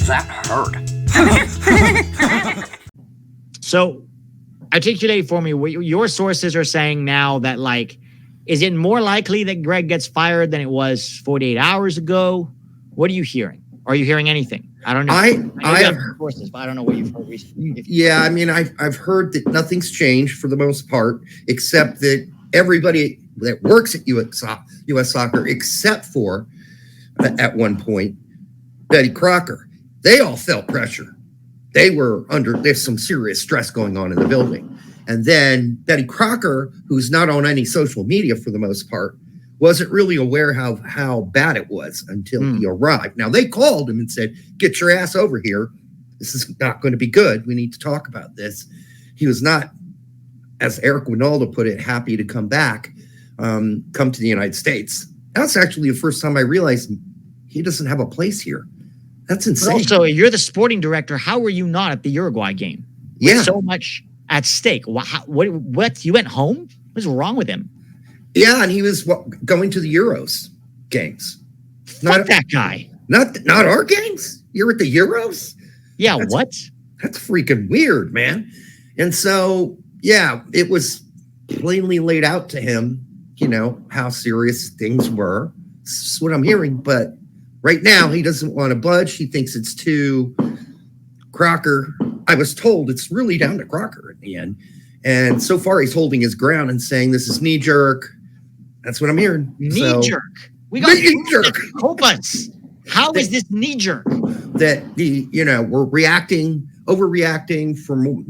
That hurt. So articulate for me what your sources are saying now that, like, is it more likely that Gregg gets fired than it was 48 hours ago? What are you hearing? Are you hearing anything? I don't know. I have sources, but I don't know what you've heard recently. Yeah, I mean, I've heard that nothing's changed for the most part, except that everybody that works at U.S. Soccer, except for at one point Betty Crocker, they all felt pressure. There's some serious stress going on in the building. And then Betty Crocker, who's not on any social media for the most part, wasn't really aware how bad it was until he arrived. Now, they called him and said, get your ass over here. This is not going to be good. We need to talk about this. He was not, as Eric Winaldo put it, happy to come back, come to the United States. That's actually the first time I realized he doesn't have a place here. That's insane. But also, you're the sporting director. How were you not at the Uruguay game? With so much at stake. What? You went home? What's wrong with him? Yeah, and he was going to the Euros games. Fuck that guy. Not our games. You're at the Euros? Yeah, That's freaking weird, man. And so, yeah, it was plainly laid out to him, how serious things were. That's what I'm hearing. But right now, he doesn't want to budge. He thinks it's too Crocker. I was told it's really down to Crocker in the end. And so far, he's holding his ground and saying this is knee jerk. That's what I'm hearing. Knee jerk. We got knee jerk. Help us. How is this knee jerk? That we're overreacting from,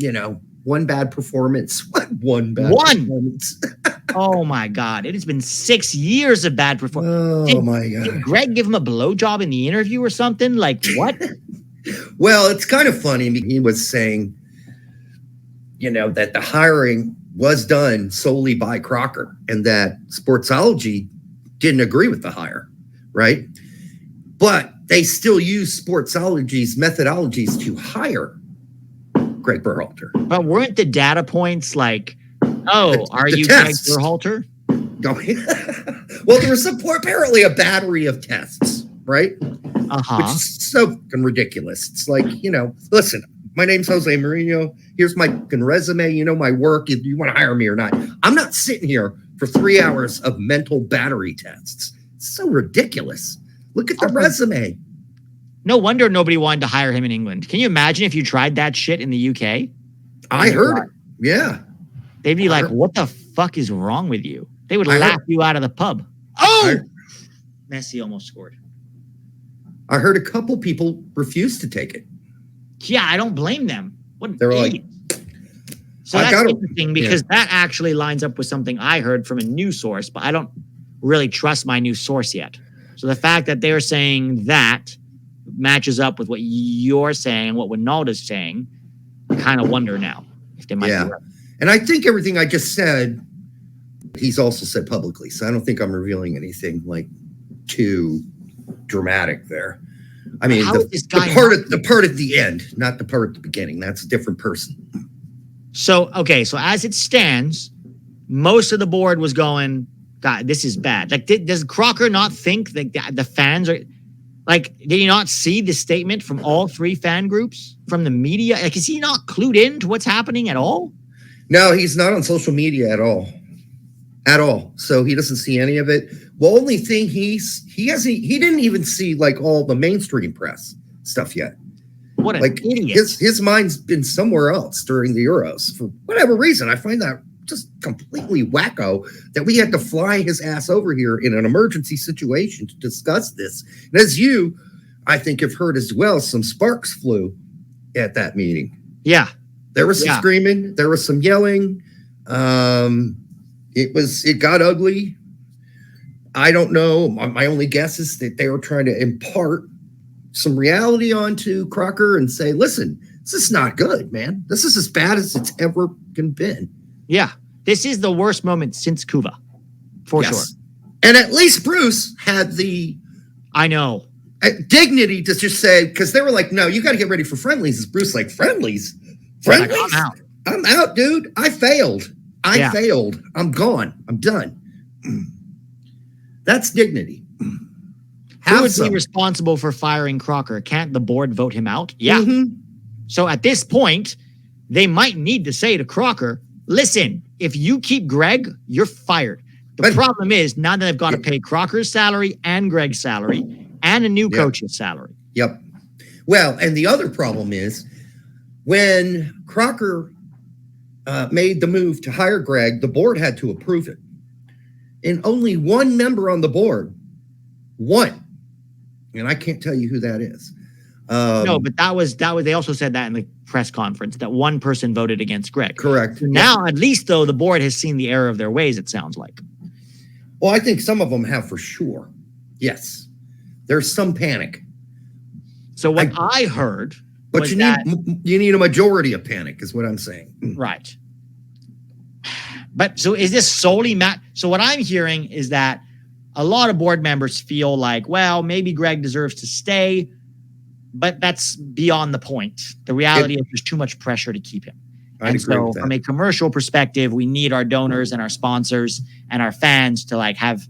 one bad performance. One bad performance. Oh my God. It has been 6 years of bad performance. My God. Did Gregg give him a blowjob in the interview or something? Like what? Well, it's kind of funny. He was saying, that the hiring was done solely by Crocker and that Sportsology didn't agree with the hire, right? But they still use Sportsology's methodologies to hire Gregg Berhalter. But weren't the data points like, are you tests. Gregg Berhalter? Well, there was apparently a battery of tests, right? Uh-huh. Which is so fucking ridiculous. It's like, listen, my name's Jose Mourinho. Here's my resume. You know my work. If you want to hire me or not. I'm not sitting here for 3 hours of mental battery tests. It's so ridiculous. Look at the resume. No wonder nobody wanted to hire him in England. Can you imagine if you tried that shit in the UK? I heard it. Yeah. They'd be like, what the fuck is wrong with you? They would laugh you out of the pub. Oh! Messi almost scored. I heard a couple people refuse to take it. Yeah, I don't blame them. What They're like, so that's interesting because that actually lines up with something I heard from a news source, but I don't really trust my news source yet. So the fact that they're saying that matches up with what you're saying, what Winaldo's saying, I kind of wonder now if they might be right. And I think everything I just said, he's also said publicly. So I don't think I'm revealing anything like too dramatic there. I mean, the part at the end, not the part at the beginning. That's a different person. So, okay. So as it stands, most of the board was going, God, this is bad. Like, does Crocker not think that the fans are like, did he not see the statement from all three fan groups from the media? Like, is he not clued in to what's happening at all? No, he's not on social media at all. At all. So he doesn't see any of it. The only thing he didn't even see like all the mainstream press stuff yet. What an idiot. His mind's been somewhere else during the Euros for whatever reason. I find that just completely wacko that we had to fly his ass over here in an emergency situation to discuss this. And as you, I think, have heard as well, some sparks flew at that meeting. Yeah. There was some screaming. There was some yelling. It got ugly. I don't know. My only guess is that they were trying to impart some reality onto Crocker and say, listen, this is not good, man. This is as bad as it's ever been. Yeah. This is the worst moment since Cuba. For sure. And at least Bruce had the dignity to just say, because they were like, no, you got to get ready for friendlies. Is Bruce like, friendlies? Friendlies? Like, I'm out. I'm out, dude. I failed. I failed. I'm gone. I'm done. That's dignity. Who would be responsible for firing Crocker? Can't the board vote him out? Yeah. Mm-hmm. So at this point, they might need to say to Crocker, listen, if you keep Gregg, you're fired. The problem is now that they've got to pay Crocker's salary and Gregg's salary and a new coach's salary. Yep. Well, and the other problem is when Crocker made the move to hire Gregg, the board had to approve it. And only one member on the board, and I can't tell you who that is. No, but that was they also said that in the press conference that one person voted against Gregg. Correct. So now, at least though, the board has seen the error of their ways, it sounds like. Well, I think some of them have for sure. Yes. There's some panic. So what I heard but you need a majority of panic is what I'm saying. Right. But so is this solely so what I'm hearing is that a lot of board members feel like, well, maybe Gregg deserves to stay, but that's beyond the point. The reality is there's too much pressure to keep him. And so from a commercial perspective, we need our donors and our sponsors and our fans to like have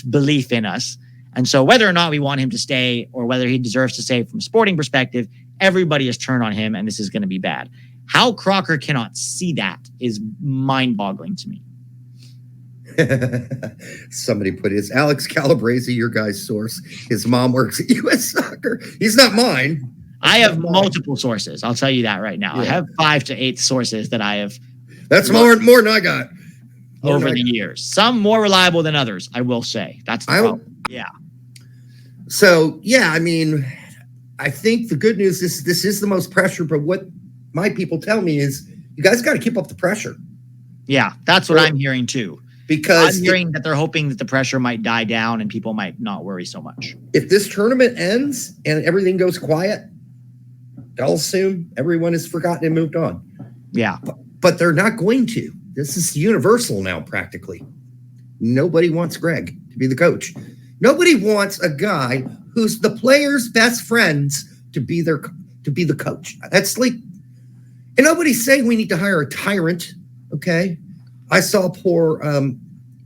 belief in us. And so whether or not we want him to stay or whether he deserves to stay from a sporting perspective, everybody has turned on him and this is going to be bad. How Crocker cannot see that is mind-boggling to me. Somebody put his Alex Calabrese, your guy's source. His mom works at U.S. Soccer. He's not mine. I have multiple sources. I'll tell you that right now. Yeah. I have 5 to 8 sources that I have. That's more than I got. Over the years. Some more reliable than others, I will say. That's the problem. Yeah. So, yeah, I mean, I think the good news is this is the most pressure, but what my people tell me is you guys got to keep up the pressure. Yeah, that's what I'm hearing too. Because I'm hearing that they're hoping that the pressure might die down and people might not worry so much. If this tournament ends and everything goes quiet, I'll assume everyone has forgotten and moved on. Yeah. But they're not going to. This is universal now, practically. Nobody wants Gregg to be the coach. Nobody wants a guy who's the player's best friends to be the coach. That's like, and nobody's saying we need to hire a tyrant. Okay. I saw poor,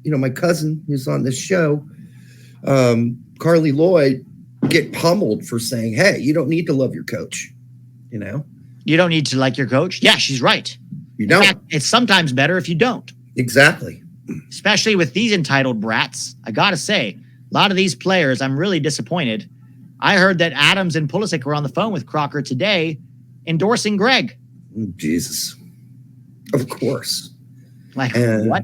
my cousin who's on this show, Carly Lloyd, get pummeled for saying, hey, you don't need to love your coach. You don't need to like your coach. Yeah, she's right. You don't. In fact, it's sometimes better if you don't. Exactly. Especially with these entitled brats. I got to say, a lot of these players, I'm really disappointed. I heard that Adams and Pulisic were on the phone with Crocker today endorsing Gregg. Jesus. Of course. Like, what?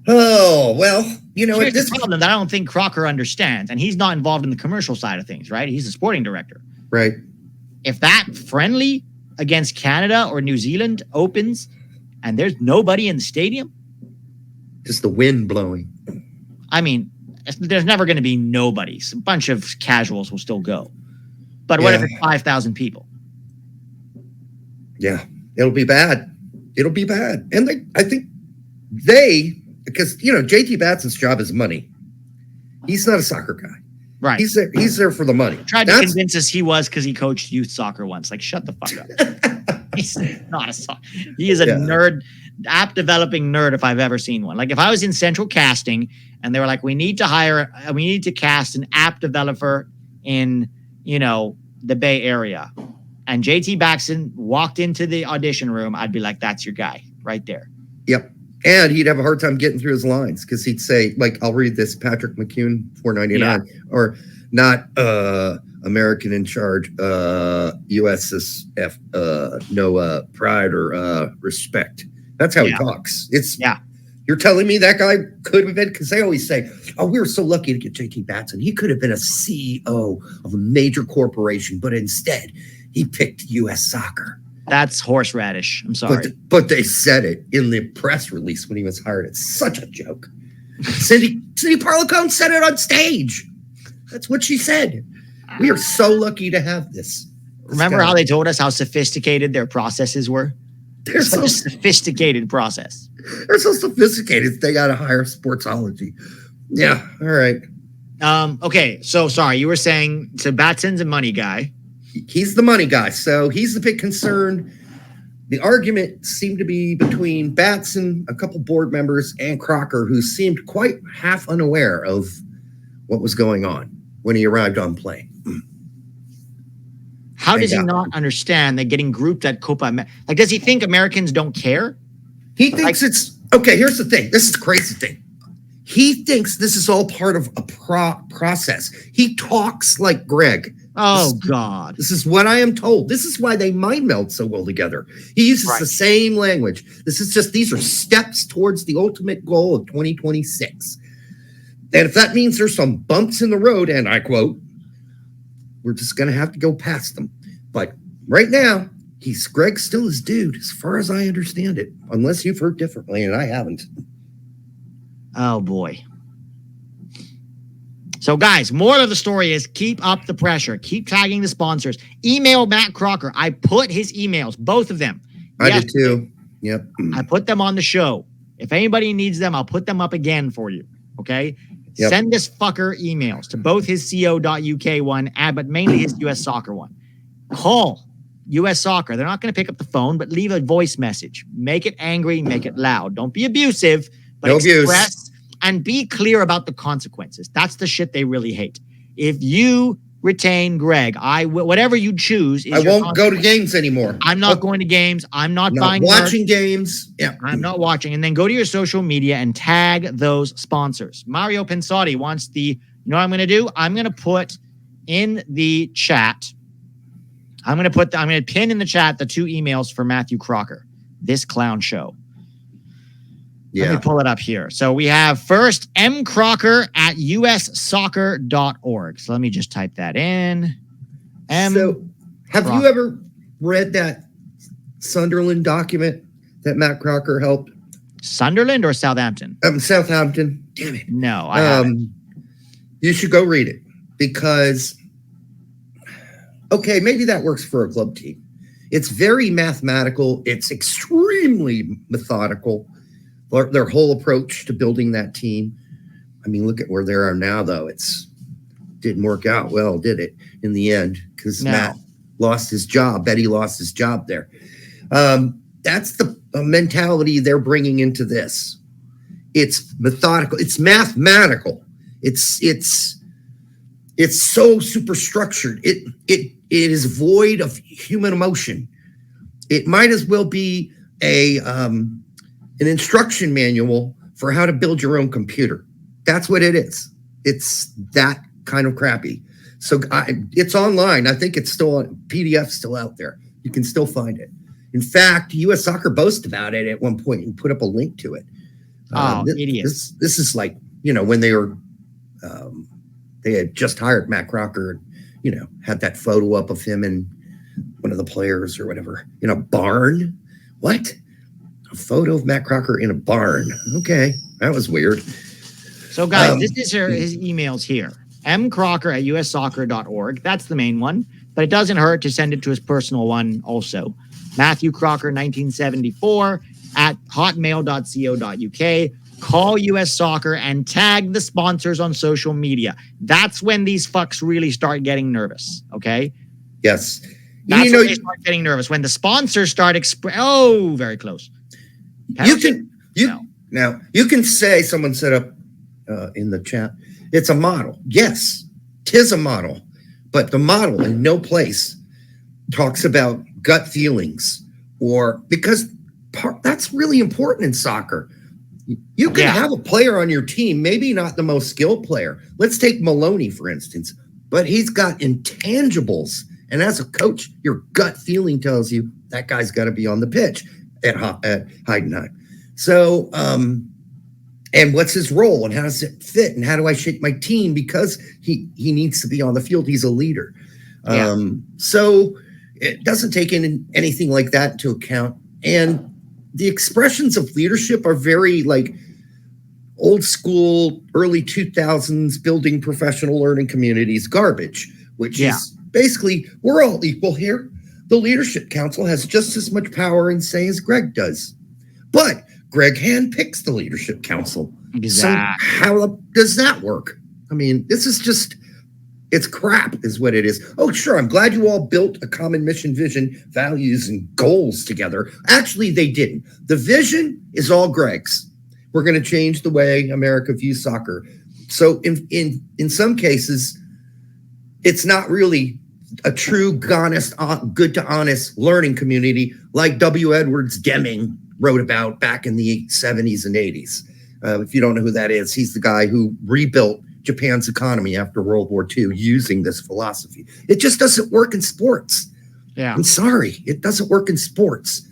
Oh, well, here's the problem that I don't think Crocker understands, and he's not involved in the commercial side of things, right? He's a sporting director. Right. If that friendly against Canada or New Zealand opens and there's nobody in the stadium. Just the wind blowing. I mean, there's never going to be nobody. A bunch of casuals will still go. But what if it's 5,000 people? Yeah, it'll be bad. It'll be bad. And because, JT Batson's job is money. He's not a soccer guy. Right. He's there for the money. Tried to convince us he was because he coached youth soccer once. Like, shut the fuck up. He's not a soccer. He is a nerd, app developing nerd if I've ever seen one. Like, if I was in central casting and they were like, we need to cast an app developer in, the Bay Area. And JT Baxton walked into the audition room, I'd be like, that's your guy right there. Yep. And he'd have a hard time getting through his lines because he'd say, like, I'll read this, Patrick McCune, $4.99, or not American in charge, USSF, no pride or respect. That's how he talks. You're telling me that guy could have been, because they always say, oh, we were so lucky to get JT Batson. He could have been a CEO of a major corporation, but instead he picked U.S. Soccer. That's horseradish. I'm sorry. But they said it in the press release when he was hired. It's such a joke. Cindy Parlacone said it on stage. That's what she said. We are so lucky to have this. Remember how they told us how sophisticated their processes were? They're so sophisticated process. They're so sophisticated. They got to hire sportsology. Yeah. All right. Okay. So sorry, you were saying so Batson's a money guy. He's the money guy. So he's the big concern. The argument seemed to be between Batson, a couple board members, and Crocker, who seemed quite half unaware of what was going on. when he arrived on plane. How does he not understand that getting grouped at Copa America? Like, does he think Americans don't care? He thinks it's okay. Here's the thing. This is the crazy thing. He thinks this is all part of a process. He talks like Gregg. Oh, God. This is what I am told. This is why they mind meld so well together. He uses the same language. These are steps towards the ultimate goal of 2026. And if that means there's some bumps in the road, and I quote, we're just going to have to go past them. But right now, Gregg's still his dude, as far as I understand it, unless you've heard differently, and I haven't. Oh, boy. So, guys, more of the story is keep up the pressure. Keep tagging the sponsors. Email Matt Crocker. I put his emails, both of them. I did too. Yep. I put them on the show. If anybody needs them, I'll put them up again for you. Okay? Yep. Send this fucker emails to both his co.uk one, but mainly his US Soccer one. Call US Soccer. They're not going to pick up the phone, but leave a voice message. Make it angry, make it loud. Don't be abusive, but express and be clear about the consequences. That's the shit they really hate. If you retain Gregg, whatever you choose. I won't go to games anymore. I'm not going to games. I'm not buying watching games. Yeah, I'm not watching. And then go to your social media and tag those sponsors. Mario Pensati wants you know what I'm going to do? I'm going to put in the chat. I'm going to pin in the chat the 2 emails for Matthew Crocker. This clown show. Yeah. Let me pull it up here. So we have first mcrocker@ussoccer.org. So let me just type that in. So have you ever read that Sunderland document that Matt Crocker helped? Sunderland or Southampton? Southampton. Damn it. No, I haven't. You should go read it because, okay, maybe that works for a club team. It's very mathematical. It's extremely methodical. Their whole approach to building that team. I mean, look at where they are now, though. Didn't work out well, did it, in the end? Because Matt lost his job. Betty lost his job there. That's the mentality they're bringing into this. It's methodical. It's mathematical. It's so super structured. It is void of human emotion. It might as well be an instruction manual for how to build your own computer. That's what it is. It's that kind of crappy. So it's online. I think it's still on PDF, still out there. You can still find it. In fact, US Soccer boasted about it at one point and put up a link to it. Idiots. This is like, when they were, they had just hired Matt Crocker and, had that photo up of him and one of the players or whatever in a barn. What? A photo of Matt Crocker in a barn. Okay, that was weird. So, guys, this is his emails here. mcrocker@ussoccer.org. That's the main one, but it doesn't hurt to send it to his personal one also. Matthew Crocker, 1974 @hotmail.co.uk. Call US Soccer and tag the sponsors on social media. That's when these fucks really start getting nervous, okay? Yes. That's when they start getting nervous. When the sponsors start very close. Now you can say, someone set up in the chat, it's a model. Yes, 'tis a model, but the model in no place talks about gut feelings because that's really important in soccer. You can have a player on your team, maybe not the most skilled player. Let's take Maloney, for instance, but he's got intangibles. And as a coach, your gut feeling tells you that guy's got to be on the pitch at Heidenheim. So, and what's his role and how does it fit? And how do I shape my team? Because he needs to be on the field. He's a leader. So it doesn't take anything like that into account. And the expressions of leadership are very like old school, early 2000s building professional learning communities garbage, which is basically we're all equal here. The Leadership Council has just as much power and say as Gregg does. But Gregg handpicks the Leadership Council. Exactly. So how does that work? I mean, this is just, it's crap is what it is. Oh, sure. I'm glad you all built a common mission, vision, values, and goals together. Actually, they didn't. The vision is all Gregg's. We're going to change the way America views soccer. So in some cases, it's not really a true, honest, good to honest learning community like W. Edwards Deming wrote about back in the 70s and 80s. If you don't know who that is, he's the guy who rebuilt Japan's economy after World War II using this philosophy. It just doesn't work in sports. Yeah. I'm sorry. It doesn't work in sports.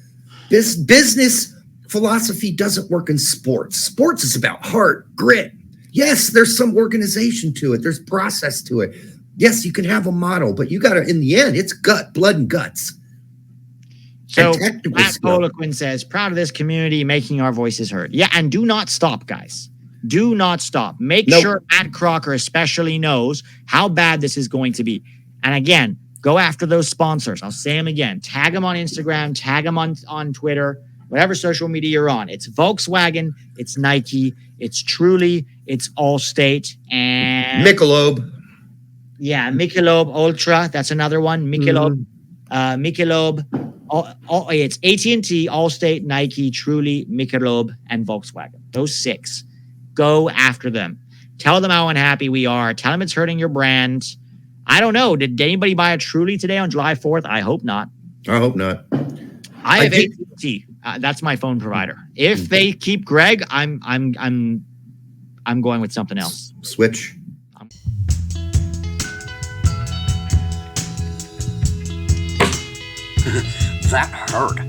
This business philosophy doesn't work in sports. Sports is about heart, grit. Yes, there's some organization to it. There's process to it. Yes, you can have a model, but you got to, in the end, it's blood and guts. So Matt Poliquin says, proud of this community, making our voices heard. Yeah, and do not stop, guys. Do not stop. Make sure Matt Crocker especially knows how bad this is going to be. And again, go after those sponsors. I'll say them again. Tag them on Instagram. Tag them on Twitter. Whatever social media you're on. It's Volkswagen. It's Nike. It's Truly. It's Allstate. And Michelob. Yeah, Michelob Ultra. That's another one. Michelob. Michelob. It's AT&T, Allstate, Nike, Truly, Michelob, and Volkswagen. Those 6. Go after them. Tell them how unhappy we are. Tell them it's hurting your brand. I don't know. Did anybody buy a Truly today on July 4th? I hope not. I hope not. I have AT&T. That's my phone provider. If they keep Gregg, I'm going with something else. Switch. That hurt.